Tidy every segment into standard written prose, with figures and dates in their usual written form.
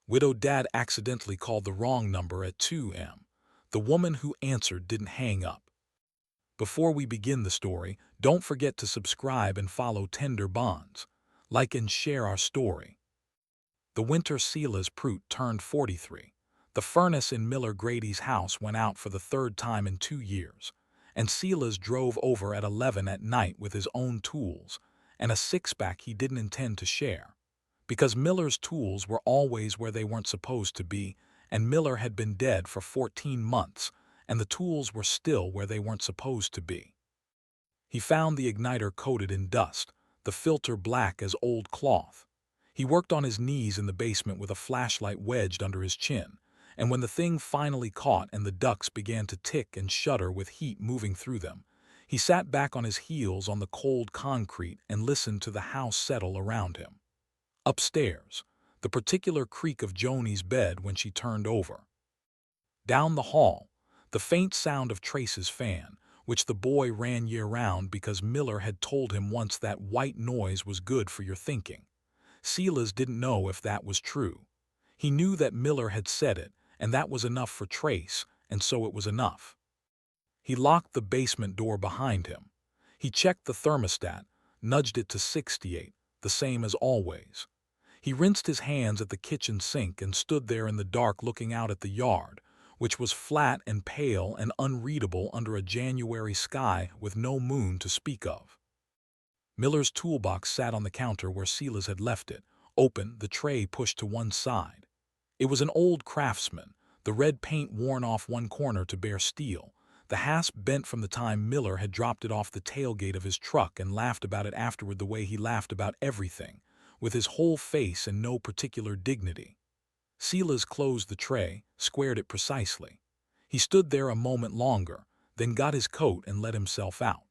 Widowed Dad accidentally called the wrong number at 2 a.m. The woman who answered didn't hang up. Before we begin the story, don't forget to subscribe and follow Tender Bonds. Like and share our story. The winter Silas Prout turned 43. The furnace in Miller Grady's house went out for the third time in 2 years, and Silas drove over at 11 at night with his own tools and a six-pack he didn't intend to share. Because Miller's tools were always where they weren't supposed to be, and Miller had been dead for 14 months, and the tools were still where they weren't supposed to be. He found the igniter coated in dust, the filter black as old cloth. He worked on his knees in the basement with a flashlight wedged under his chin, and when the thing finally caught and the ducts began to tick and shudder with heat moving through them, he sat back on his heels on the cold concrete and listened to the house settle around him. Upstairs, the particular creak of Joni's bed when she turned over. Down the hall, the faint sound of Trace's fan, which the boy ran year-round because Miller had told him once that white noise was good for your thinking. Silas didn't know if that was true. He knew that Miller had said it, and that was enough for Trace, and so it was enough. He locked the basement door behind him. He checked the thermostat, nudged it to 68, the same as always. He rinsed his hands at the kitchen sink and stood there in the dark looking out at the yard, which was flat and pale and unreadable under a January sky with no moon to speak of. Miller's toolbox sat on the counter where Silas had left it, open, the tray pushed to one side. It was an old Craftsman, the red paint worn off one corner to bare steel, the hasp bent from the time Miller had dropped it off the tailgate of his truck and laughed about it afterward the way he laughed about everything, with his whole face and no particular dignity. Silas closed the tray, squared it precisely. He stood there a moment longer, then got his coat and let himself out.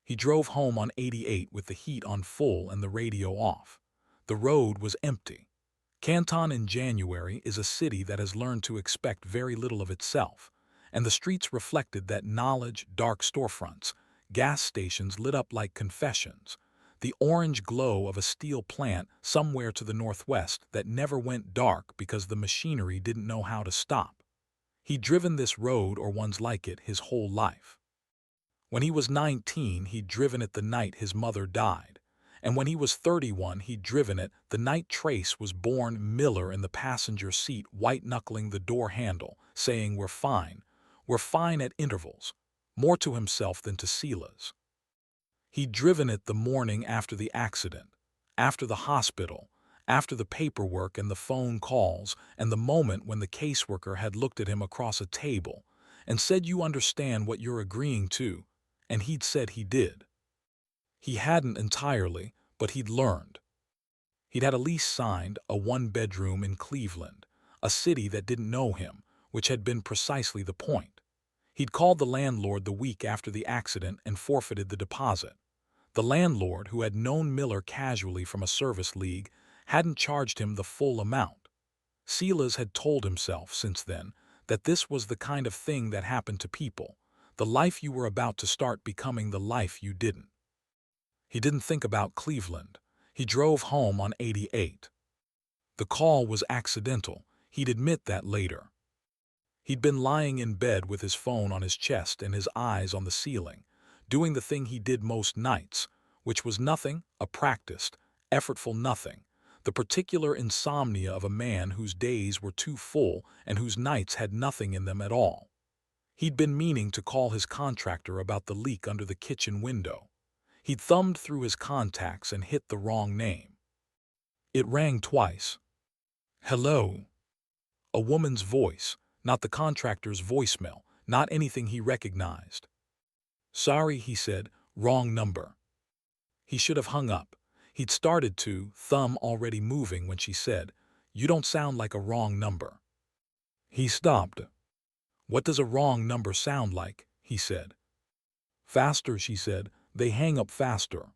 He drove home on 88 with the heat on full and the radio off. The road was empty. Canton in January is a city that has learned to expect very little of itself, and the streets reflected that knowledge, dark storefronts, gas stations lit up like confessions, the orange glow of a steel plant somewhere to the northwest that never went dark because the machinery didn't know how to stop. He'd driven this road or ones like it his whole life. When he was 19, he'd driven it the night his mother died, and when he was 31, he'd driven it the night Trace was born, Miller in the passenger seat white-knuckling the door handle, saying, we're fine at intervals, more to himself than to Silas. He'd driven it the morning after the accident, after the hospital, after the paperwork and the phone calls, and the moment when the caseworker had looked at him across a table and said, you understand what you're agreeing to, and he'd said he did. He hadn't entirely, but he'd learned. He'd had a lease signed, a one-bedroom in Cleveland, a city that didn't know him, which had been precisely the point. He'd called the landlord the week after the accident and forfeited the deposit. The landlord, who had known Miller casually from a service league, hadn't charged him the full amount. Silas had told himself since then that this was the kind of thing that happened to people, the life you were about to start becoming the life you didn't. He didn't think about Cleveland. He drove home on 88. The call was accidental. He'd admit that later. He'd been lying in bed with his phone on his chest and his eyes on the ceiling, doing the thing he did most nights, which was nothing, a practiced, effortful nothing, the particular insomnia of a man whose days were too full and whose nights had nothing in them at all. He'd been meaning to call his contractor about the leak under the kitchen window. He'd thumbed through his contacts and hit the wrong name. It rang twice. Hello. A woman's voice, not the contractor's voicemail, not anything he recognized. Sorry, he said, wrong number. He should have hung up. He'd started to, thumb already moving when she said, you don't sound like a wrong number. He stopped. What does a wrong number sound like? He said. Faster, she said. They hang up faster.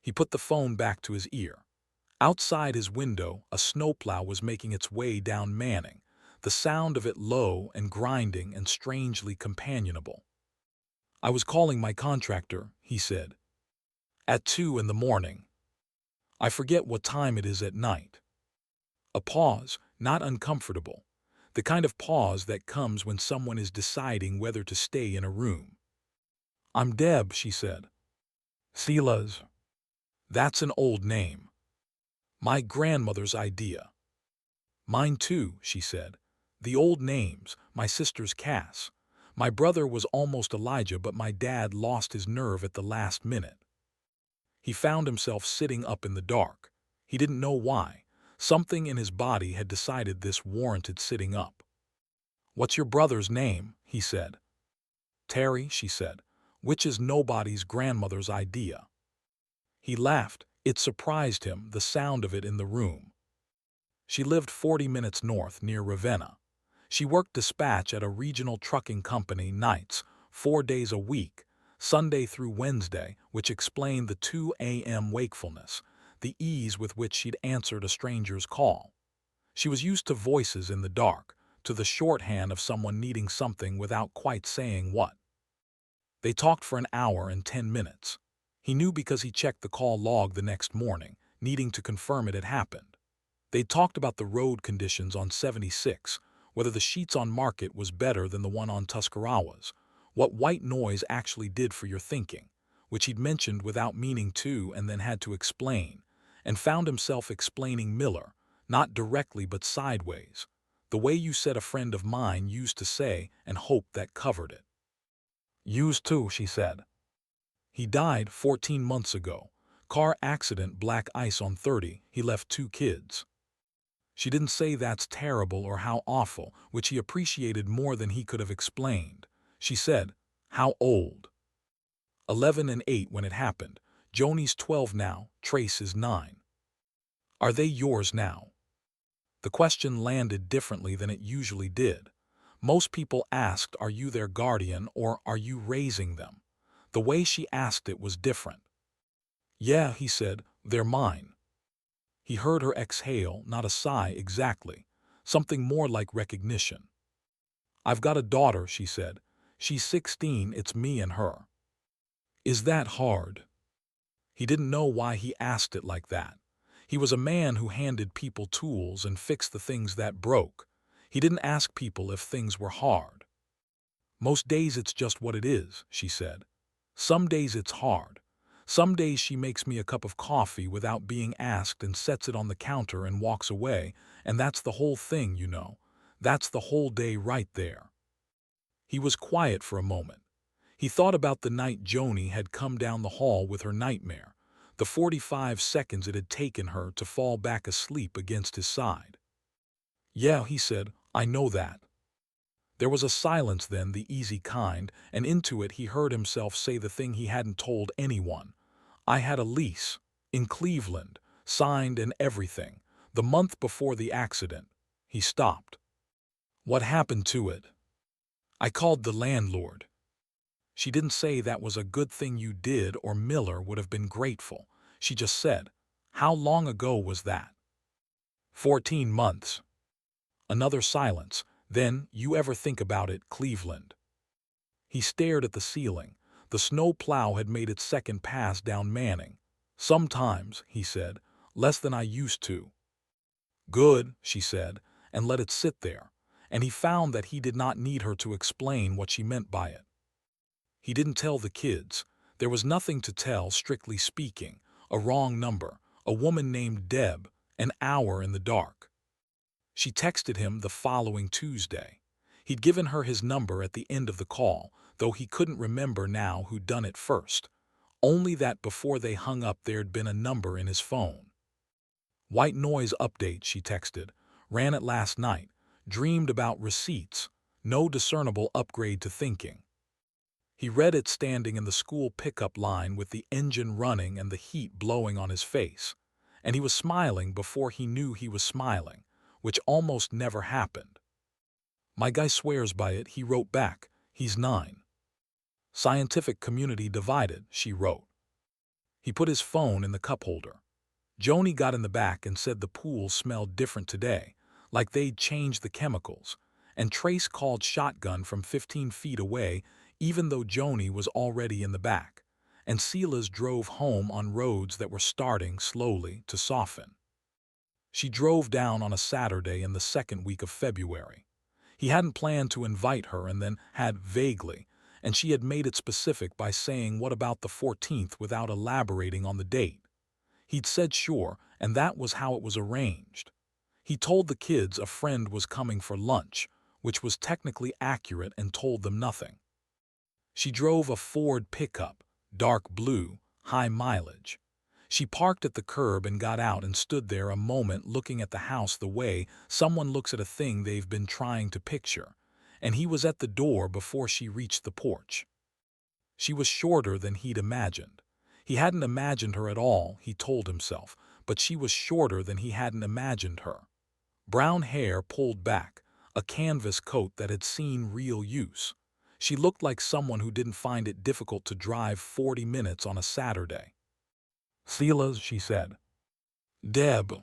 He put the phone back to his ear. Outside his window, a snowplow was making its way down Manning, the sound of it low and grinding and strangely companionable. I was calling my contractor, he said. At 2 in the morning. I forget what time it is at night. A pause, not uncomfortable. The kind of pause that comes when someone is deciding whether to stay in a room. "I'm Deb," she said. "Sila's. That's an old name. My grandmother's idea." "Mine too," she said. "The old names, my sister's Cass. My brother was almost Elijah, but my dad lost his nerve at the last minute." He found himself sitting up in the dark. He didn't know why. Something in his body had decided this warranted sitting up. "What's your brother's name?" he said. "Terry," she said, "which is nobody's grandmother's idea." He laughed. It surprised him, the sound of it in the room. She lived 40 minutes north, near Ravenna. She worked dispatch at a regional trucking company nights, 4 days a week, Sunday through Wednesday, which explained the 2 a.m. wakefulness, the ease with which she'd answered a stranger's call. She was used to voices in the dark, to the shorthand of someone needing something without quite saying what. They talked for an hour and 10 minutes. He knew because he checked the call log the next morning, needing to confirm it had happened. They talked about the road conditions on 76, whether the sheets on Market was better than the one on Tuscarawas, what white noise actually did for your thinking, which he'd mentioned without meaning to and then had to explain, and found himself explaining Miller, not directly but sideways, the way you said a friend of mine used to say and hoped that covered it. "Used to," she said. "He died 14 months ago. Car accident, black ice on 30, he left 2 kids." She didn't say that's terrible or how awful, which he appreciated more than he could have explained. She said, "How old?" 11 and 8 when it happened. Joni's 12 now, Trace is 9. "Are they yours now?" The question landed differently than it usually did. Most people asked, "Are you their guardian?" or "Are you raising them?" The way she asked it was different. "Yeah," he said, "they're mine." He heard her exhale, not a sigh exactly, something more like recognition. "I've got a daughter," she said. "She's 16, it's me and her." "Is that hard?" He didn't know why he asked it like that. He was a man who handed people tools and fixed the things that broke. He didn't ask people if things were hard. "Most days it's just what it is," she said. "Some days it's hard. Some days she makes me a cup of coffee without being asked and sets it on the counter and walks away, and that's the whole thing, you know. That's the whole day right there." He was quiet for a moment. He thought about the night Joni had come down the hall with her nightmare, the 45 seconds it had taken her to fall back asleep against his side. "Yeah," he said, "I know that." There was a silence then, the easy kind, and into it he heard himself say the thing he hadn't told anyone. "I had a lease, in Cleveland, signed and everything, the month before the accident." He stopped. "What happened to it?" "I called the landlord." She didn't say that was a good thing you did or Miller would have been grateful. She just said, "How long ago was that?" 14 months. Another silence. Then, "You ever think about it, Cleveland?" He stared at the ceiling. The snow plow had made its second pass down Manning. "Sometimes," he said, "less than I used to." "Good," she said, and let it sit there, and he found that he did not need her to explain what she meant by it. He didn't tell the kids. There was nothing to tell, strictly speaking. A wrong number, a woman named Deb, an hour in the dark. She texted him the following Tuesday. He'd given her his number at the end of the call, though he couldn't remember now who'd done it first. Only that before they hung up there'd been a number in his phone. "White noise update," she texted. "Ran it last night. Dreamed about receipts. No discernible upgrade to thinking." He read it standing in the school pickup line with the engine running and the heat blowing on his face. And he was smiling before he knew he was smiling, which almost never happened. "My guy swears by it," he wrote back. "He's 9. Scientific community divided," she wrote. He put his phone in the cup holder. Joni got in the back and said the pool smelled different today, like they'd changed the chemicals, and Trace called shotgun from 15 feet away even though Joni was already in the back, and Silas drove home on roads that were starting slowly to soften. She drove down on a Saturday in the second week of February. He hadn't planned to invite her and then had vaguely, and she had made it specific by saying what about the 14th without elaborating on the date. He'd said sure, and that was how it was arranged. He told the kids a friend was coming for lunch, which was technically accurate, and told them nothing. She drove a Ford pickup, dark blue, high mileage. She parked at the curb and got out and stood there a moment looking at the house the way someone looks at a thing they've been trying to picture, and he was at the door before she reached the porch. She was shorter than he'd imagined. He hadn't imagined her at all, he told himself, but she was shorter than he hadn't imagined her. Brown hair pulled back, a canvas coat that had seen real use. She looked like someone who didn't find it difficult to drive 40 minutes on a Saturday. "Silas," she said. "Deb."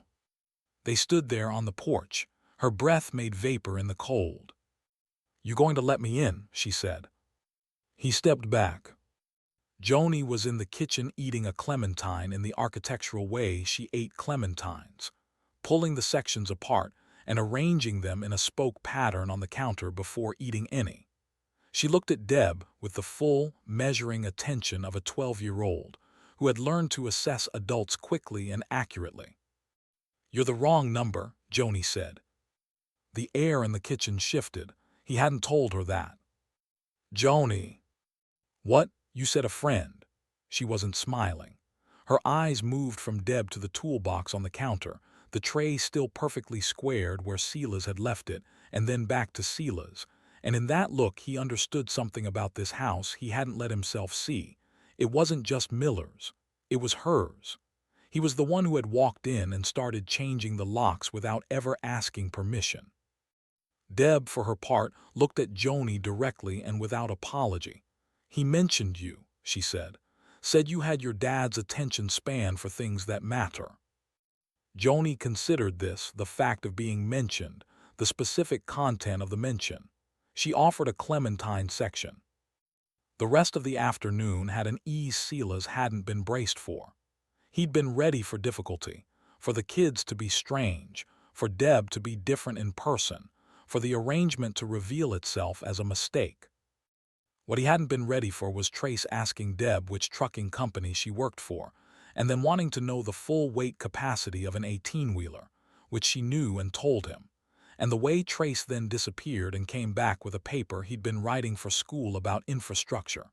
They stood there on the porch. Her breath made vapor in the cold. "You going to let me in?" she said. He stepped back. Joni was in the kitchen eating a clementine in the architectural way she ate clementines, pulling the sections apart and arranging them in a spoke pattern on the counter before eating any. She looked at Deb with the full, measuring attention of a 12-year-old who had learned to assess adults quickly and accurately. "You're the wrong number," Joni said. The air in the kitchen shifted. He hadn't told her that. "Joni." "What? You said a friend." She wasn't smiling. Her eyes moved from Deb to the toolbox on the counter, the tray still perfectly squared where Silas had left it, and then back to Silas. And in that look he understood something about this house he hadn't let himself see. It wasn't just Miller's. It was hers. He was the one who had walked in and started changing the locks without ever asking permission. Deb, for her part, looked at Joni directly and without apology. "He mentioned you," she said. "Said you had your dad's attention span for things that matter." Joni considered this, the fact of being mentioned, the specific content of the mention. She offered a clementine section. The rest of the afternoon had an ease Silas hadn't been braced for. He'd been ready for difficulty, for the kids to be strange, for Deb to be different in person, for the arrangement to reveal itself as a mistake. What he hadn't been ready for was Trace asking Deb which trucking company she worked for, and then wanting to know the full weight capacity of an 18-wheeler, which she knew and told him, and the way Trace then disappeared and came back with a paper he'd been writing for school about infrastructure.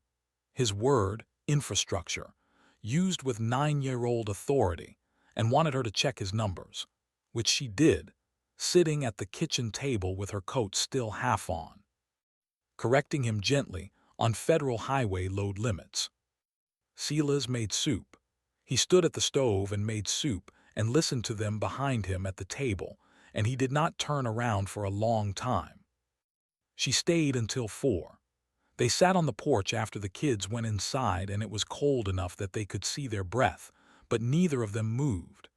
His word, infrastructure, used with 9-year-old authority, and wanted her to check his numbers, which she did, sitting at the kitchen table with her coat still half on. Correcting him gently on federal highway load limits. Silas made soup. He stood at the stove and made soup and listened to them behind him at the table, and he did not turn around for a long time. She stayed until 4. They sat on the porch after the kids went inside, and it was cold enough that they could see their breath, but neither of them moved.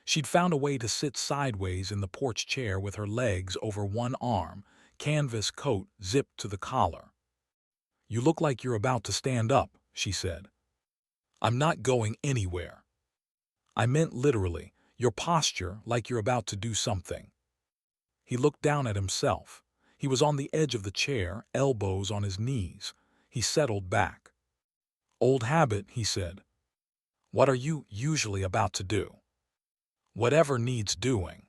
She'd found a way to sit sideways in the porch chair with her legs over one arm, canvas coat zipped to the collar. "You look like you're about to stand up," she said. "I'm not going anywhere." "I meant literally, your posture like you're about to do something." He looked down at himself. He was on the edge of the chair, elbows on his knees. He settled back. "Old habit," he said. "What are you usually about to do?" "Whatever needs doing."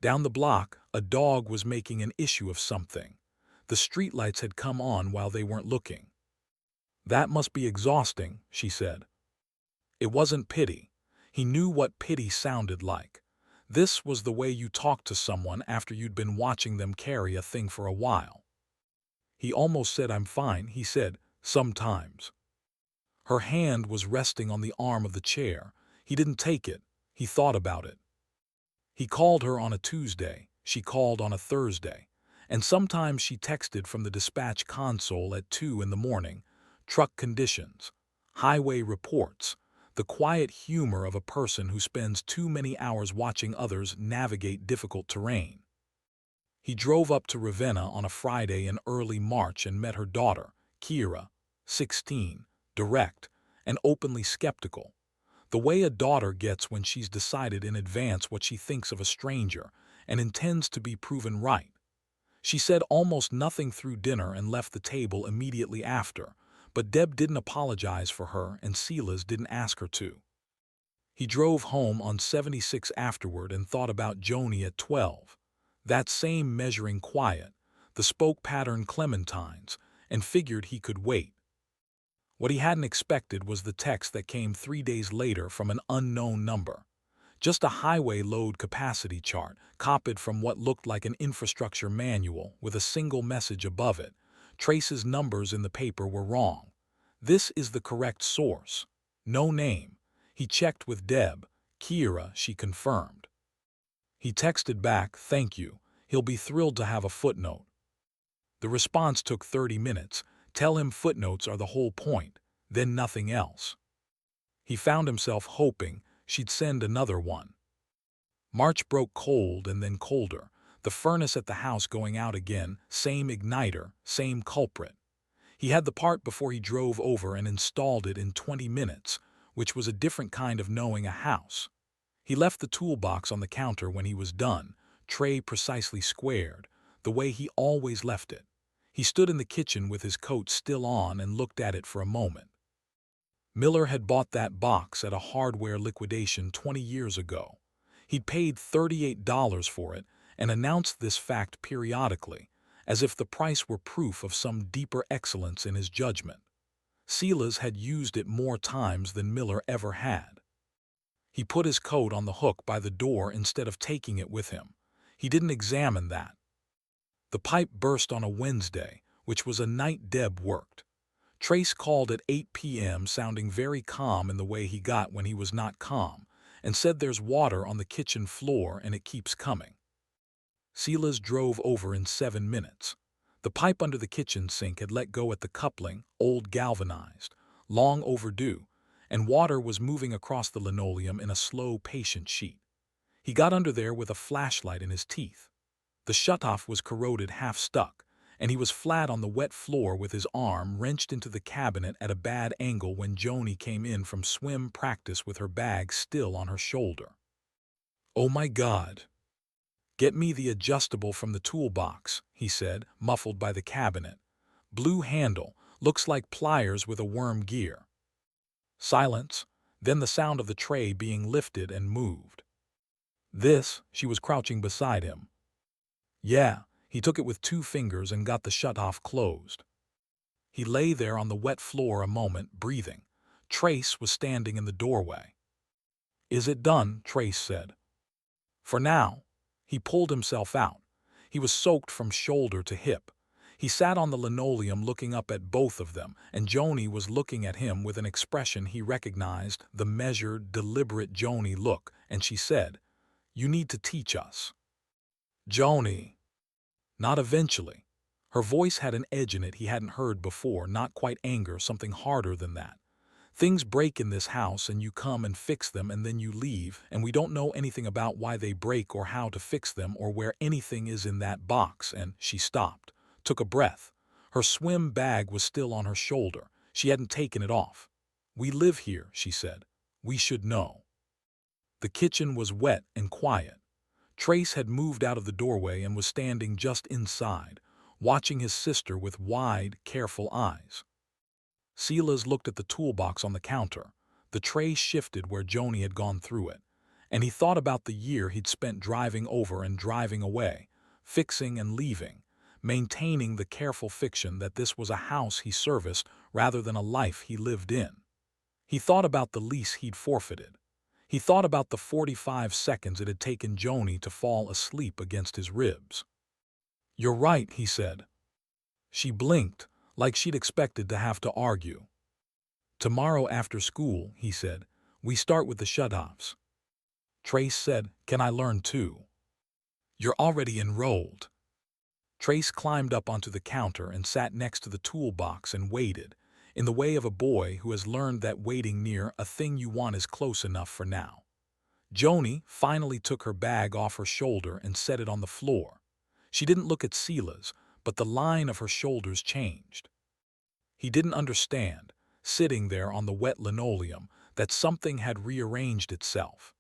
Down the block, a dog was making an issue of something. The streetlights had come on while they weren't looking. "That must be exhausting," she said. It wasn't pity. He knew what pity sounded like. This was the way you talked to someone after you'd been watching them carry a thing for a while. He almost said, "I'm fine," he said, "sometimes." Her hand was resting on the arm of the chair. He didn't take it. He thought about it. He called her on a Tuesday. She called on a Thursday. And sometimes she texted from the dispatch console at 2 in the morning. Truck conditions, highway reports, the quiet humor of a person who spends too many hours watching others navigate difficult terrain. He drove up to Ravenna on a Friday in early March and met her daughter, Kira, 16, direct and openly skeptical. The way a daughter gets when she's decided in advance what she thinks of a stranger and intends to be proven right. She said almost nothing through dinner and left the table immediately after, but Deb didn't apologize for her and Silas didn't ask her to. He drove home on 76 afterward and thought about Joni at 12. That same measuring quiet, the spoke pattern clementines, and figured he could wait. What he hadn't expected was the text that came 3 days later from an unknown number. Just a highway load capacity chart, copied from what looked like an infrastructure manual with a single message above it. Trace's numbers in the paper were wrong. This is the correct source. No name. He checked with Deb. Kira, she confirmed. He texted back, "Thank you. He'll be thrilled to have a footnote." The response took 30 minutes. Tell him footnotes are the whole point, then nothing else. He found himself hoping she'd send another one. March broke cold and then colder, the furnace at the house going out again, same igniter, same culprit. He had the part before he drove over and installed it in 20 minutes, which was a different kind of knowing a house. He left the toolbox on the counter when he was done, tray precisely squared, the way he always left it. He stood in the kitchen with his coat still on and looked at it for a moment. Miller had bought that box at a hardware liquidation 20 years ago. He'd paid $38 for it and announced this fact periodically, as if the price were proof of some deeper excellence in his judgment. Silas had used it more times than Miller ever had. He put his coat on the hook by the door instead of taking it with him. He didn't examine that. The pipe burst on a Wednesday, which was a night Deb worked. Trace called at 8 p.m. sounding very calm in the way he got when he was not calm, and said there's water on the kitchen floor and it keeps coming. Silas drove over in 7 minutes. The pipe under the kitchen sink had let go at the coupling, old galvanized, long overdue, and water was moving across the linoleum in a slow, patient sheet. He got under there with a flashlight in his teeth. The shutoff was corroded, half stuck, and he was flat on the wet floor with his arm wrenched into the cabinet at a bad angle when Joni came in from swim practice with her bag still on her shoulder. "Oh my God. Get me the adjustable from the toolbox," he said, muffled by the cabinet. "Blue handle, looks like pliers with a worm gear." Silence, then the sound of the tray being lifted and moved. "This," she was crouching beside him. "Yeah." He took it with 2 fingers and got the shutoff closed. He lay there on the wet floor a moment, breathing. Trace was standing in the doorway. "Is it done?" Trace said. "For now." He pulled himself out. He was soaked from shoulder to hip. He sat on the linoleum looking up at both of them, and Joni was looking at him with an expression he recognized, the measured, deliberate Joni look, and she said, "You need to teach us." "Joni." "Not eventually." Her voice had an edge in it he hadn't heard before, not quite anger, something harder than that. "Things break in this house and you come and fix them and then you leave, and we don't know anything about why they break or how to fix them or where anything is in that box," and she stopped, took a breath. Her swim bag was still on her shoulder. She hadn't taken it off. "We live here," she said. "We should know." The kitchen was wet and quiet. Trace had moved out of the doorway and was standing just inside, watching his sister with wide, careful eyes. Silas looked at the toolbox on the counter. The tray shifted where Joni had gone through it, and he thought about the year he'd spent driving over and driving away, fixing and leaving, maintaining the careful fiction that this was a house he serviced rather than a life he lived in. He thought about the lease he'd forfeited. He thought about the 45 seconds it had taken Joni to fall asleep against his ribs. "You're right," he said. She blinked, like she'd expected to have to argue. "Tomorrow after school," he said, "we start with the shutoffs." Trace said, "Can I learn too?" "You're already enrolled." Trace climbed up onto the counter and sat next to the toolbox and waited, in the way of a boy who has learned that waiting near a thing you want is close enough for now. Joni finally took her bag off her shoulder and set it on the floor. She didn't look at Silas, but the line of her shoulders changed. He didn't understand, sitting there on the wet linoleum, that something had rearranged itself.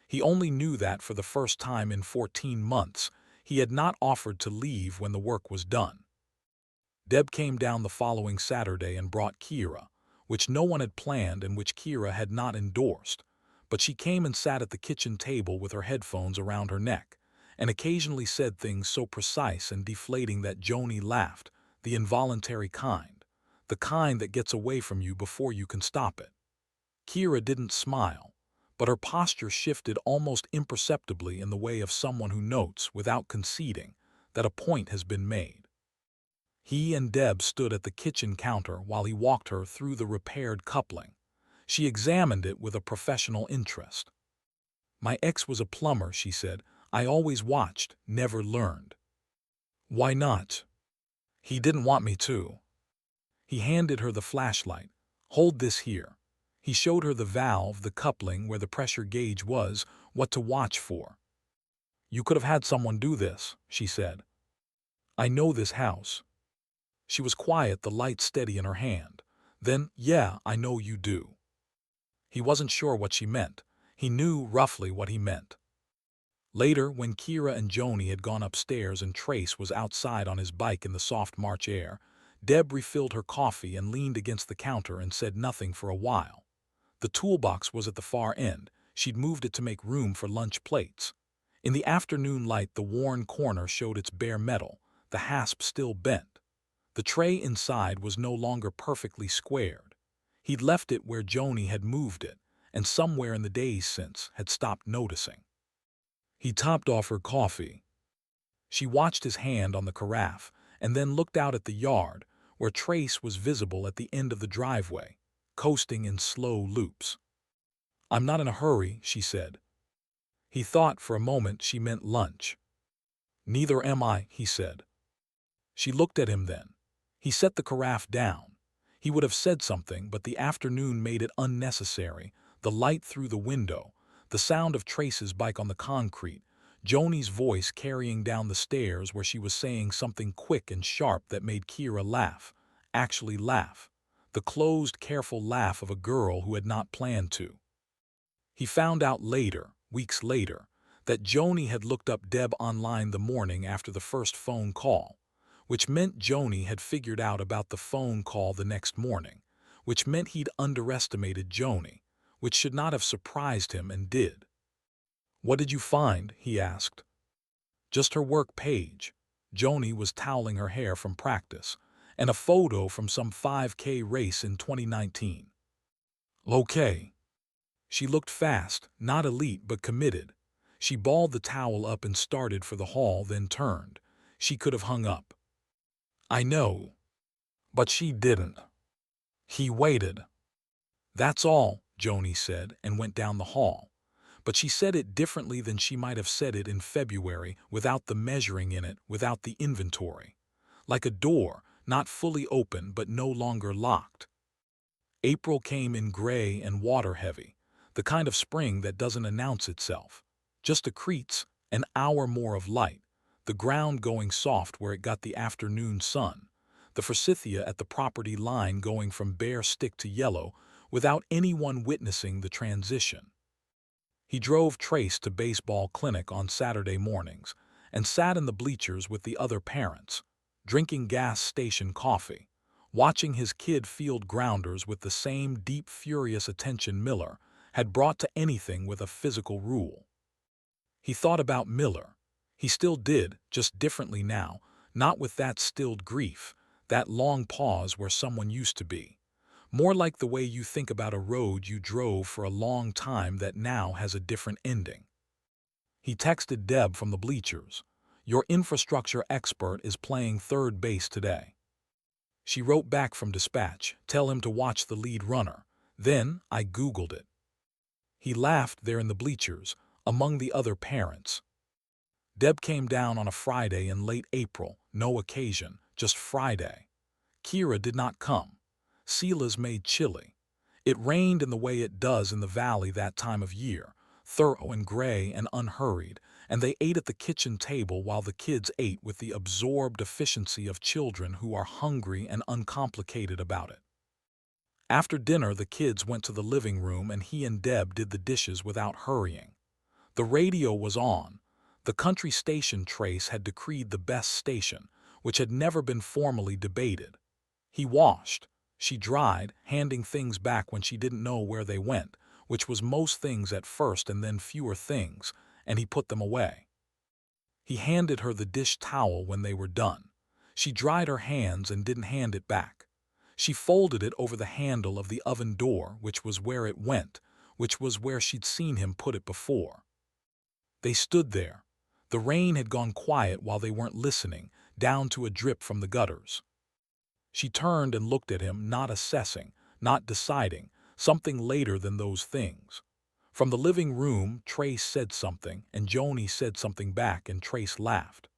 He only knew that for the first time in 14 months, he had not offered to leave when the work was done. Deb came down the following Saturday and brought Kira, which no one had planned and which Kira had not endorsed, but she came and sat at the kitchen table with her headphones around her neck, and occasionally said things so precise and deflating that Joni laughed, the involuntary kind, the kind that gets away from you before you can stop it. Kira didn't smile, but her posture shifted almost imperceptibly in the way of someone who notes, without conceding, that a point has been made. He and Deb stood at the kitchen counter while he walked her through the repaired coupling. She examined it with a professional interest. "My ex was a plumber," she said. "I always watched, never learned." "Why not?" "He didn't want me to." He handed her the flashlight. "Hold this here." He showed her the valve, the coupling where the pressure gauge was, what to watch for. "You could have had someone do this," she said. "I know this house." She was quiet, the light steady in her hand. Then, "Yeah, I know you do." He wasn't sure what she meant. He knew roughly what he meant. Later, when Kira and Joni had gone upstairs and Trace was outside on his bike in the soft March air, Deb refilled her coffee and leaned against the counter and said nothing for a while. The toolbox was at the far end. She'd moved it to make room for lunch plates. In the afternoon light, the worn corner showed its bare metal, the hasp still bent. The tray inside was no longer perfectly squared. He'd left it where Joni had moved it, and somewhere in the days since had stopped noticing. He topped off her coffee. She watched his hand on the carafe, and then looked out at the yard, where Trace was visible at the end of the driveway, coasting in slow loops. "I'm not in a hurry," she said. He thought for a moment she meant lunch. "Neither am I," he said. She looked at him then. He set the carafe down. He would have said something, but the afternoon made it unnecessary. The light through the window, the sound of Trace's bike on the concrete, Joni's voice carrying down the stairs where she was saying something quick and sharp that made Kira laugh, actually laugh, the closed, careful laugh of a girl who had not planned to. He found out later, weeks later, that Joni had looked up Deb online the morning after the first phone call, which meant Joni had figured out about the phone call the next morning, which meant he'd underestimated Joni, which should not have surprised him and did. "What did you find?" he asked. "Just her work page." Joni was toweling her hair from practice, and a photo from some 5K race in 2019. "Okay." She looked fast, not elite but committed. She balled the towel up and started for the hall, then turned. She could have hung up. "I know." But she didn't. He waited. "That's all," Joni said, and went down the hall. But she said it differently than she might have said it in February, without the measuring in it, without the inventory. Like a door, not fully open but no longer locked. April came in gray and water-heavy, the kind of spring that doesn't announce itself. Just accretes, an hour more of light, the ground going soft where it got the afternoon sun, the forsythia at the property line going from bare stick to yellow without anyone witnessing the transition. He drove Trace to baseball clinic on Saturday mornings and sat in the bleachers with the other parents, drinking gas station coffee, watching his kid field grounders with the same deep, furious attention Miller had brought to anything with a physical rule. He thought about Miller. He still did, just differently now, not with that stilled grief, that long pause where someone used to be. More like the way you think about a road you drove for a long time that now has a different ending. He texted Deb from the bleachers. "Your infrastructure expert is playing third base today." She wrote back from dispatch, "Tell him to watch the lead runner." Then I Googled it. He laughed there in the bleachers, among the other parents. Deb came down on a Friday in late April, no occasion, just Friday. Kira did not come. Sela's made chili. It rained in the way it does in the valley that time of year, thorough and gray and unhurried, and they ate at the kitchen table while the kids ate with the absorbed efficiency of children who are hungry and uncomplicated about it. After dinner, the kids went to the living room and he and Deb did the dishes without hurrying. The radio was on. The country station Trace had decreed the best station, which had never been formally debated. He washed. She dried, handing things back when she didn't know where they went, which was most things at first and then fewer things, and he put them away. He handed her the dish towel when they were done. She dried her hands and didn't hand it back. She folded it over the handle of the oven door, which was where it went, which was where she'd seen him put it before. They stood there. The rain had gone quiet while they weren't listening, down to a drip from the gutters. She turned and looked at him, not assessing, not deciding, something later than those things. From the living room, Trace said something, and Joni said something back, and Trace laughed.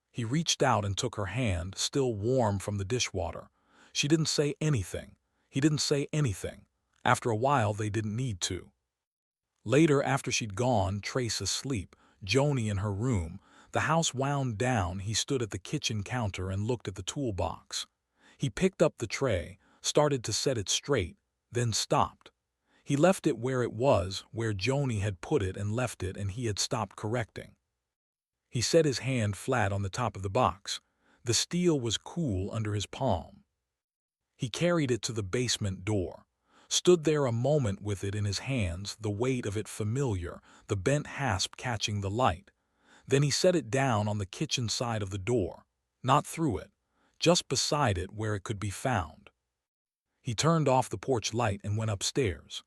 He reached out and took her hand, still warm from the dishwater. She didn't say anything. He didn't say anything. After a while, they didn't need to. Later, after she'd gone, Trace asleep, Joni in her room, the house wound down, he stood at the kitchen counter and looked at the toolbox. He picked up the tray, started to set it straight, then stopped. He left it where it was, where Joni had put it and left it, and he had stopped correcting. He set his hand flat on the top of the box. The steel was cool under his palm. He carried it to the basement door, stood there a moment with it in his hands, the weight of it familiar, the bent hasp catching the light. Then he set it down on the kitchen side of the door, not through it, just beside it where it could be found. He turned off the porch light and went upstairs.